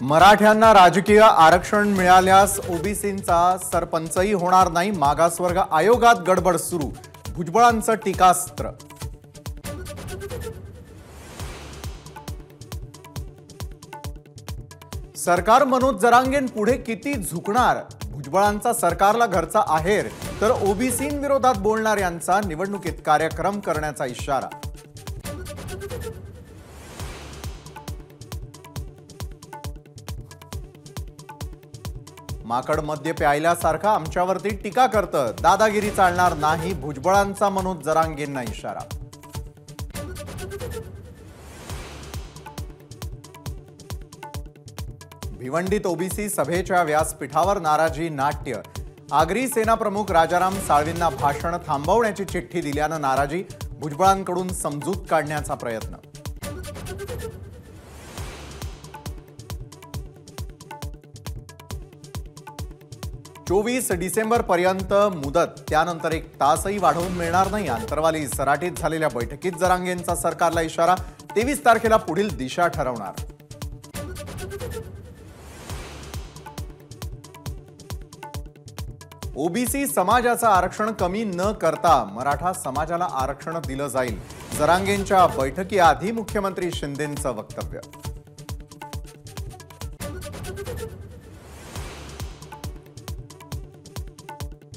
मराठ्यांना राजकीय आरक्षण मिळाल्यास ओबीसींचा सरपंचही होणार नाही। मागासवर्ग आयोगात गडबड सुरू। भुजबळांचं टीकास्त्र। सरकार मनोज जरांगें पुढे किती झुकणार? भुजबळांचा सरकारला घरचा आहेर तर ओबीसींविरोधात बोलणाऱ्यांचा निवडणुकीत कार्यक्रम करण्याचा इशारा। माकड मद्य प्यायल्यासारखा आमच्यावरती टीका करतं, दादागिरी चालणार नाही। भुजबळांचा मनोज जरांगेंना इशारा। भिवंडीत ओबीसी सभेच्या व्यासपीठावर नाराजी नाट्य। आगरी सेना प्रमुख राजाराम साळवींना भाषण थांबवण्याची चिठ्ठी दिल्यानं नाराजी। भुजबळांकडून समजूत काढण्याचा प्रयत्न। चोवीस डिसेंबर पर्यंत मुदत, त्यानंतर 1 तासही वाढवून मिळणार नाही। आंतरवाली सराटीत झालेल्या बैठकीत जरांगेंचा सरकारला इशारा। 23 तारखेला पुढील दिशा ठरवणार। ओबीसी समाजाचं आरक्षण कमी न करता मराठा समाजाला आरक्षण दिलं जाईल। जरांगेंच्या बैठकीआधी मुख्यमंत्री शिंदेंचं वक्तव्य।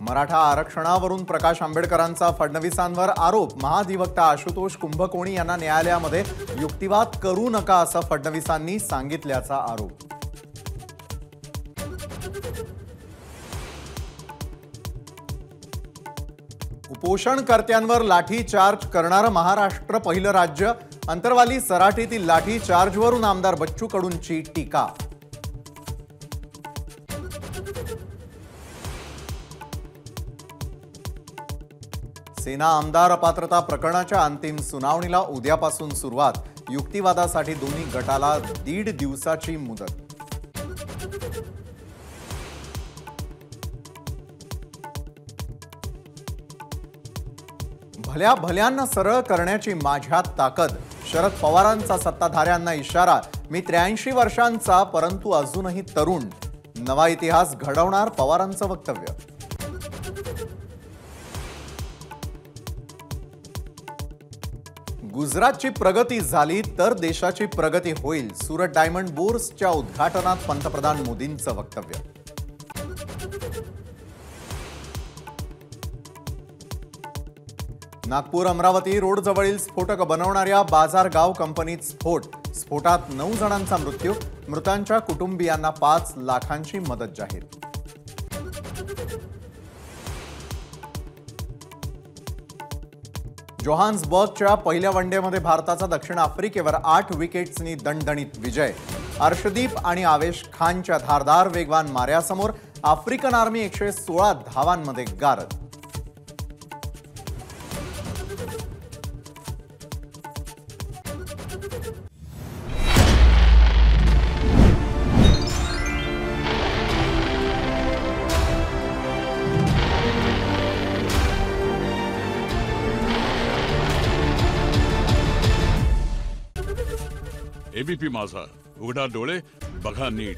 मराठा आरक्षणावरून प्रकाश आंबेडकरांचा फडणवीसांवर आरोप। महाधिवक्ता आशुतोष कुंभकोणी यांना न्यायालयामध्ये युक्तिवाद करू नका असं फडणवीसांनी सांगितल्याचा आरोप। उपोषणकर्त्यांवर लाठीचार्ज करणारं महाराष्ट्र पहिलं राज्य। अंतरवाली सराटीतील लाठीचार्जवरून आमदार बच्चू कडूंची टीका। सेना आमदार अपात्रता प्रकरणाच्या अंतिम सुनावणीला उद्यापासून सुरुवात। युक्तिवादासाठी दोन्ही गटाला 1.5 दिवसाची मुदत। भल्या भल्यांना सरळ करण्याची माझ्यात ताकद। शरद पवारांचा सत्ताधाऱ्यांना इशारा। मी 83 वर्षांचा परंतु अजूनही तरुण। नवा इतिहास घडवणार पवारांचं वक्तव्य। गुजरातची प्रगती झाली तर देशाची प्रगती होईल। सुरत डायमंड बोर्सच्या उद्घाटनात पंतप्रधान मोदींचं वक्तव्य। नागपूर अमरावती रोड जवळील स्फोटक बनवणाऱ्या बाजारगाव कंपनीत स्फोट। स्फोटात 9 जणांचा मृत्यू। मृतांच्या कुटुंबियांना 5 लाखांची मदत जाहीर। जोहान्सबर्गच्या पहिल्या वनडेमध्ये भारताचा दक्षिण आफ्रिकेवर 8 विकेट्सनी दणदणीत विजय। अर्शदीप आणि आवेश खानच्या धारदार वेगवान माऱ्यासमोर आफ्रिकन आर्मी 116 धावांमध्ये गारद। एबीपी माझा, उघडा डोळे बघा नीट।